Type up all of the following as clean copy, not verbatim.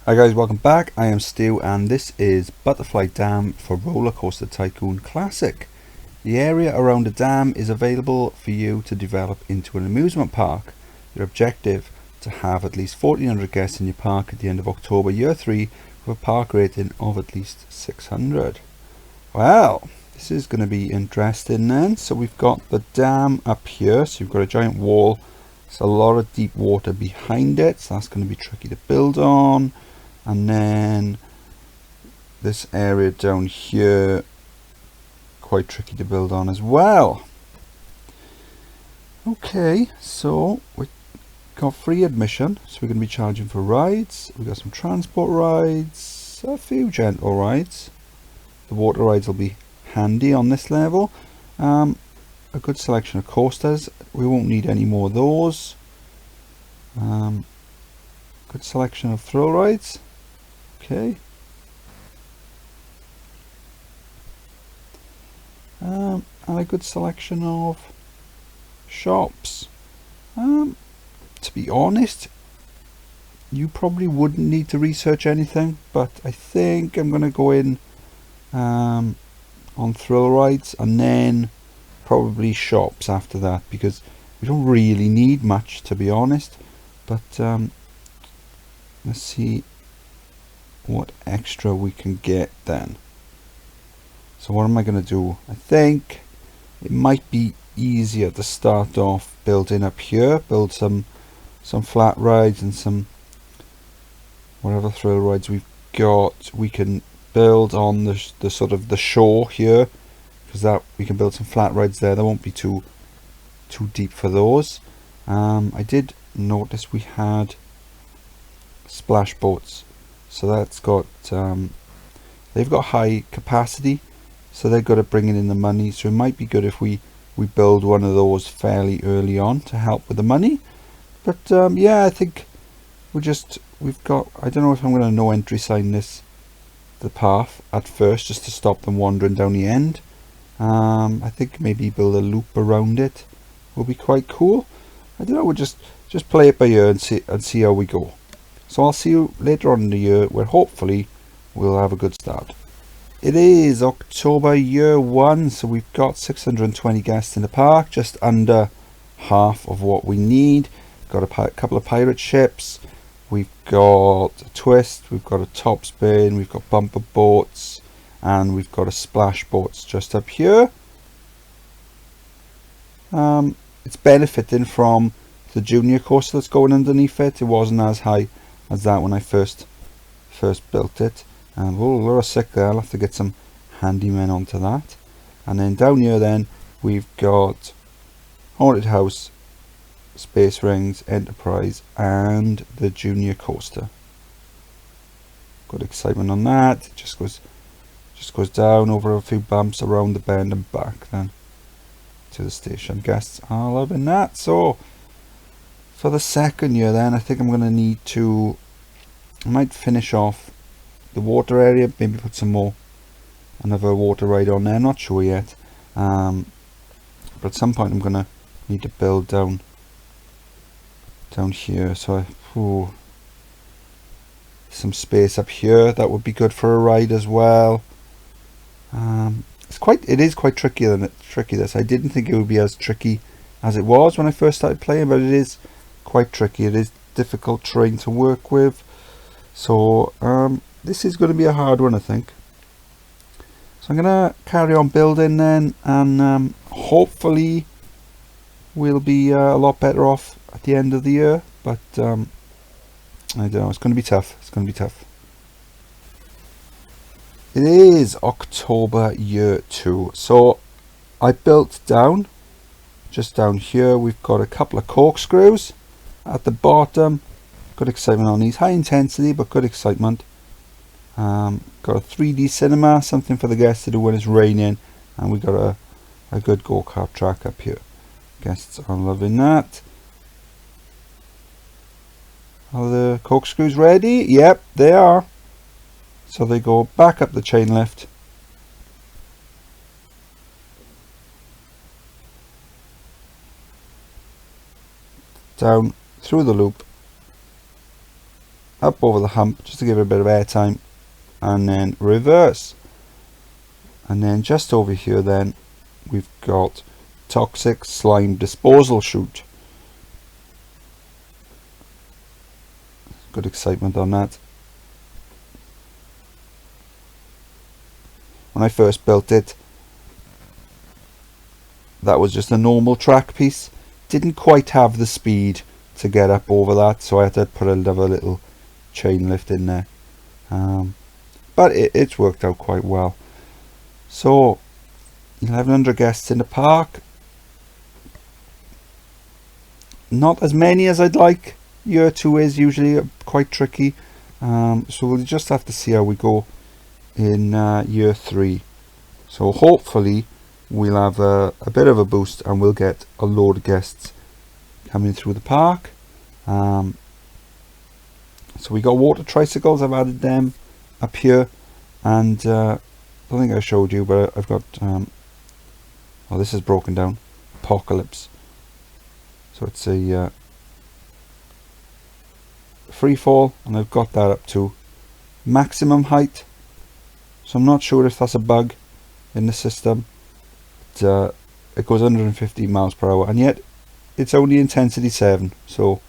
Hi guys, welcome back. I am Stu and this is Butterfly Dam for Roller Coaster Tycoon Classic. The area around the dam is available for you to develop into an amusement park. Your objective to have at least 1400 guests in your park at the end of October year 3 with a park rating of at least 600. Well, this is going to be interesting then. So we've got the dam up here, so you've got a giant wall. There's a lot of deep water behind it, so that's going to be tricky to build on. And then this area down here, quite tricky to build on as well. Okay, so we've got free admission, so we're going to be charging for rides. We've got some transport rides, a few gentle rides. The water rides will be handy on this level. A good selection of coasters. We won't need any more of those. Good selection of thrill rides. Okay. And a good selection of shops. To be honest, you probably wouldn't need to research anything, but I think I'm going to go in on thrill rides and then probably shops after that, because we don't really need much, to be honest. But let's see what extra we can get then. So what am I going to do? I think it might be easier to start off building up here, build some flat rides and some whatever thrill rides we've got. We can build on the sort of the shore here, because that we can build some flat rides there. They won't be too deep for those. I did notice we had splash boats, so that's got they've got high capacity, so they're good at bringing in the money. So it might be good if we build one of those fairly early on to help with the money. But yeah, I think we've got, I don't know if I'm going to no entry sign the path at first, just to stop them wandering down the end. I think maybe build a loop around it will be quite cool. I don't know, we'll just play it by ear and see how we go. So I'll see you later on in the year, where hopefully we'll have a good start. It is October year 1, so we've got 620 guests in the park, just under half of what we need. Got a couple of pirate ships, we've got a twist, we've got a top spin, we've got bumper boats, and we've got a splash boats just up here. It's benefiting from the junior coaster that's going underneath it. It wasn't as high as that when I first built it. And oh, a lot of sick there. I'll have to get some handymen onto that. And then down here then we've got Haunted House, Space Rings, Enterprise, and the junior coaster. Good excitement on that. It just goes down over a few bumps, around the bend and back then to the station. Guests are loving that. So for the second year then, I think I'm going to need to, I might finish off the water area, maybe put another water ride on there, not sure yet. But at some point I'm going to need to build down here, so some space up here, that would be good for a ride as well. It is quite tricky this. I didn't think it would be as tricky as it was when I first started playing, but it is quite tricky. It is difficult terrain to work with, so this is going to be a hard one, I think. So I'm going to carry on building then, and hopefully we'll be a lot better off at the end of the year. But I don't know, it's going to be tough. It is October year 2, so I built just down here. We've got a couple of corkscrews at the bottom. Good excitement on these, high intensity but good excitement. Got a 3D cinema, something for the guests to do when it's raining, and we got a good go-kart track up here. Guests are loving that. Are the corkscrews ready? Yep, they are. So they go back up the chain lift, down through the loop, up over the hump just to give it a bit of air time, and then reverse. And then just over here then we've got toxic slime disposal chute. Good excitement on that. When I first built it, that was just a normal track piece. Didn't quite have the speed to get up over that, so I had to put another little chain lift in there. But it's worked out quite well. So 1100 guests in the park. Not as many as I'd like. Year 2 is usually quite tricky. So we'll just have to see how we go in year 3. So hopefully we'll have a bit of a boost and we'll get a load of guests coming through the park. So we got water tricycles. I've added them up here, and I don't think I showed you, but I've got oh, this is broken down, Apocalypse. So it's a free fall, and I've got that up to maximum height. So I'm not sure if that's a bug in the system. But, it goes 150 miles per hour, and yet it's only intensity 7. So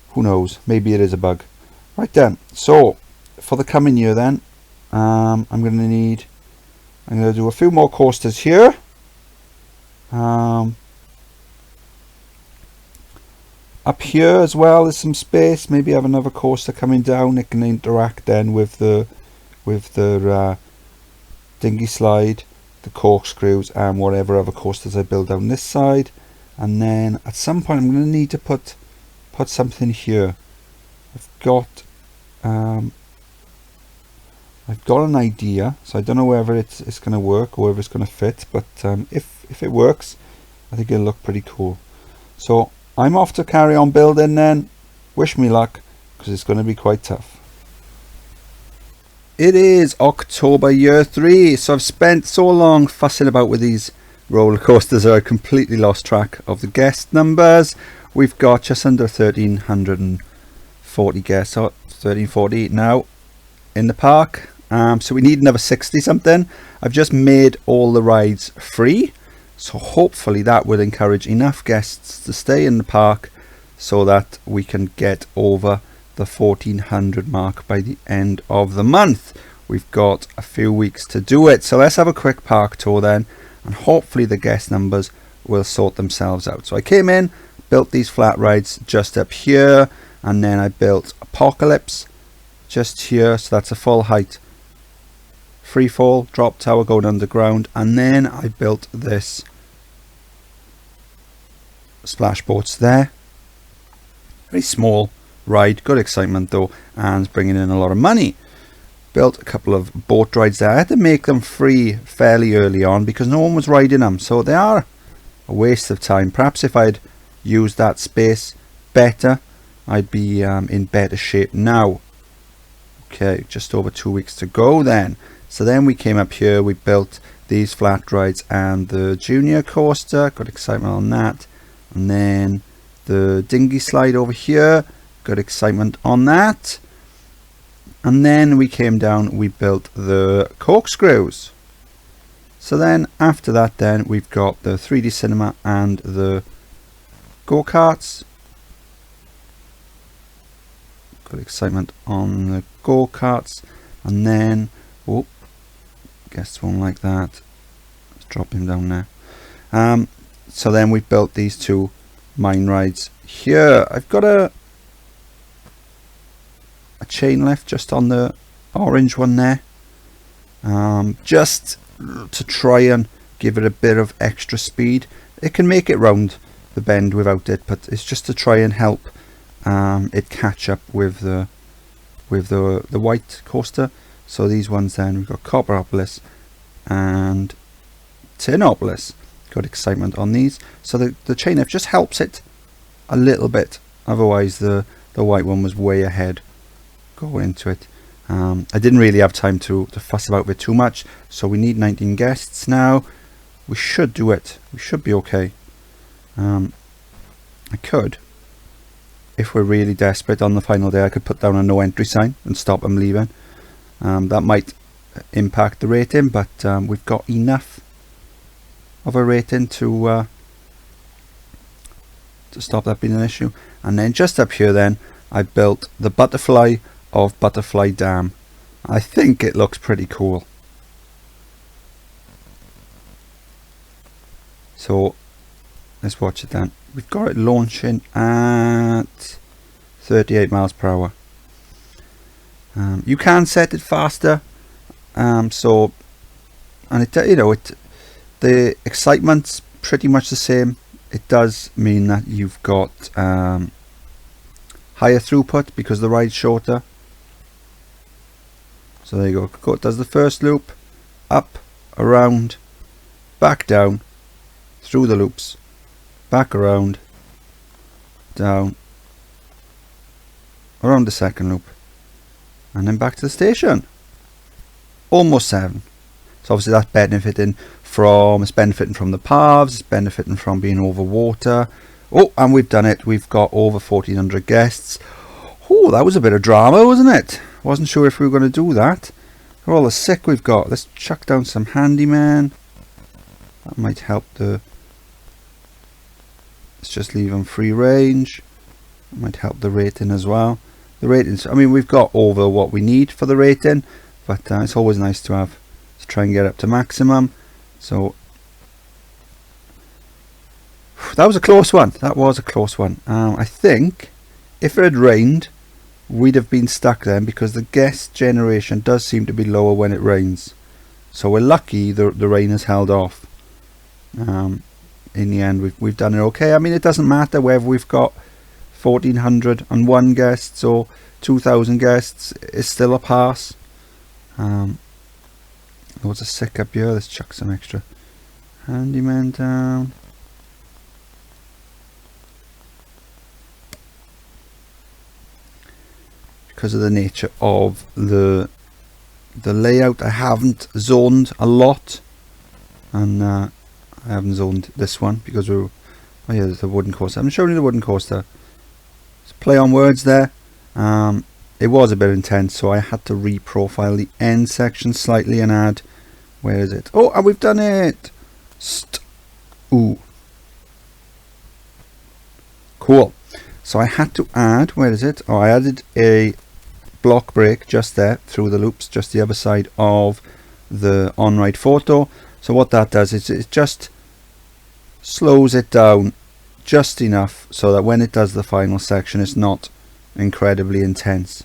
who knows? Maybe it is a bug. Right then. So for the coming year, then I'm going to do a few more coasters here. Up here as well, there's some space. Maybe have another coaster coming down. It can interact then with the dinghy slide, the corkscrews, and whatever other coasters I build down this side. And then at some point I'm going to need to put something here. I've got an idea, so I don't know whether it's going to work or whether it's going to fit, but if it works, I think it'll look pretty cool. So I'm off to carry on building then. Wish me luck, because it's going to be quite tough. It is October year 3, so I've spent so long fussing about with these roller coasters that I completely lost track of the guest numbers. We've got just under 1340 guests, or 1340 now in the park. So we need another 60 something. I've just made all the rides free, so hopefully that will encourage enough guests to stay in the park so that we can get over the 1400 mark by the end of the month. We've got a few weeks to do it, so let's have a quick park tour then, and hopefully the guest numbers will sort themselves out. So I came in, built these flat rides just up here, and then I built Apocalypse just here, so that's a full height free fall drop tower going underground, and then I built this splash boats there. Very small ride, good excitement though, and bringing in a lot of money. Built a couple of boat rides there. I had to make them free fairly early on because no one was riding them, so they are a waste of time. Perhaps if I'd used that space better, I'd be in better shape now. Okay, just over 2 weeks to go then. So then we came up here, we built these flat rides and the junior coaster, got excitement on that. And then the dinghy slide over here, got excitement on that. And then we came down, we built the corkscrews. So then after that then we've got the 3D cinema and the go-karts. Got excitement on the go-karts. And then, oh, guests won't like that. Let's drop him down there. So then we built these two mine rides here. I've got a chain lift just on the orange one there, just to try and give it a bit of extra speed. It can make it round the bend without it, but it's just to try and help it catch up with the white coaster. So these ones then, we've got Copperopolis and Tinopolis. Got excitement on these. So the chain lift just helps it a little bit. Otherwise the white one was way ahead going into it. I didn't really have time to fuss about it too much. So we need 19 guests now. We should do it. We should be okay. I could if we're really desperate on the final day, I could put down a no entry sign and stop them leaving. That might impact the rating, but we've got enough of a rating to stop that being an issue. And then just up here then, I built the butterfly of Butterfly Dam. I think it looks pretty cool. So let's watch it then. We've got it launching at 38 miles per hour. You can set it faster, so, and it, you know, the excitement's pretty much the same. It does mean that you've got higher throughput because the ride's shorter. So there you go. It does the first loop, up, around, back down, through the loops, back around, down, around the second loop, and then back to the station. Almost 7. So obviously that's benefiting from the paths, it's benefiting from being over water. Oh, and we've done it. We've got over 1,400 guests. Oh, that was a bit of drama, wasn't it? Wasn't sure if we were going to do that. For all the sick we've got, let's chuck down some handyman. That might help the... Let's just leave them free range. That might help the rating as well. The ratings, I mean, we've got over what we need for the rating, but it's always nice to have, to try and get up to maximum. So that was a close one. That was a close one. I think if it had rained, we'd have been stuck then, because the guest generation does seem to be lower when it rains. So we're lucky the rain has held off. In the end, we've done it okay. I mean, it doesn't matter whether we've got 1,401 guests or 2,000 guests. It's still a pass. Loads of sick up here. Let's chuck some extra handyman down. Because of the nature of the layout, I haven't zoned a lot, and I haven't zoned this one because we're... Oh yeah, there's the wooden coaster. I'm showing you the wooden coaster. It's play on words there. It was a bit intense, so I had to reprofile the end section slightly and add... Where is it? Oh, and we've done it! Ooh. Cool. So I had to add... Where is it? Oh, I added a block brake just there through the loops, just the other side of the on-ride photo. So what that does is it just slows it down just enough so that when it does the final section, it's not incredibly intense.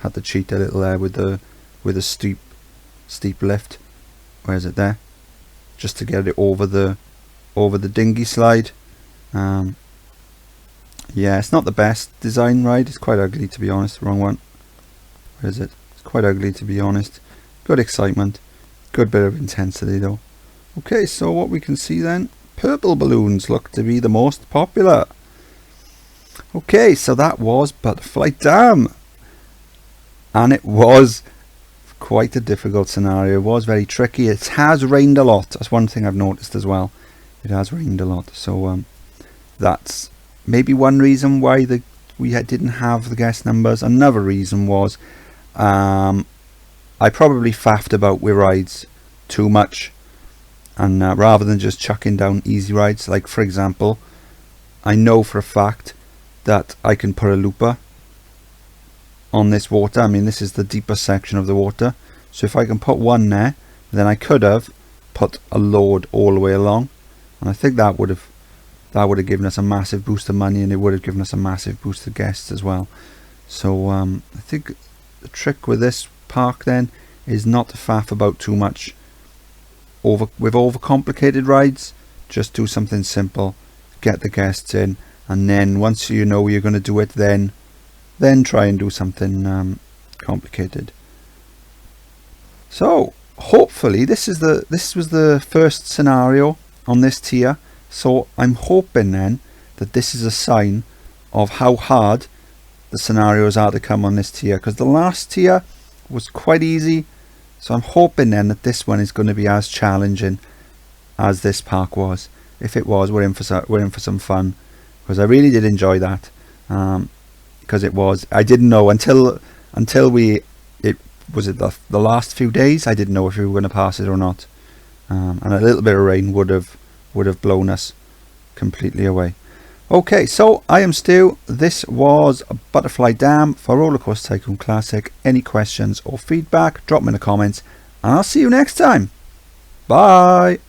Had to cheat a little there with the steep lift. Where is it there? Just to get it over the dinghy slide. Yeah, it's not the best design ride. It's quite ugly, to be honest. Wrong one. Where is it? It's quite ugly, to be honest. Good excitement. Good bit of intensity though. Okay, so what we can see then, purple balloons look to be the most popular. Okay, so that was Butterfly Dam. And it was quite a difficult scenario. It was very tricky. It has rained a lot. That's one thing I've noticed as well. It has rained a lot. So that's maybe one reason why we didn't have the guest numbers. Another reason was I probably faffed about with rides too much, and rather than just chucking down easy rides, like for example, I know for a fact that I can put a looper on this water. I mean, this is the deeper section of the water, so if I can put one there, then I could have put a load all the way along, and I think that would have given us a massive boost of money, and it would have given us a massive boost of guests as well. So I think the trick with this park then is not to faff about too much with overcomplicated rides. Just do something simple, get the guests in, and then once you know you're going to do it, then try and do something complicated. So hopefully this was the first scenario on this tier. So I'm hoping then that this is a sign of how hard the scenarios are to come on this tier, because the last tier was quite easy. So I'm hoping then that this one is going to be as challenging as this park was. If it was, we're in for some fun, because I really did enjoy that. Because it was, I didn't know until it was the last few days, I didn't know if we were going to pass it or not, and a little bit of rain would have blown us completely away. Okay, so I am Stu. This was Butterfly Dam for Roller Coaster Tycoon Classic. Any questions or feedback, drop them in the comments, and I'll see you next time. Bye.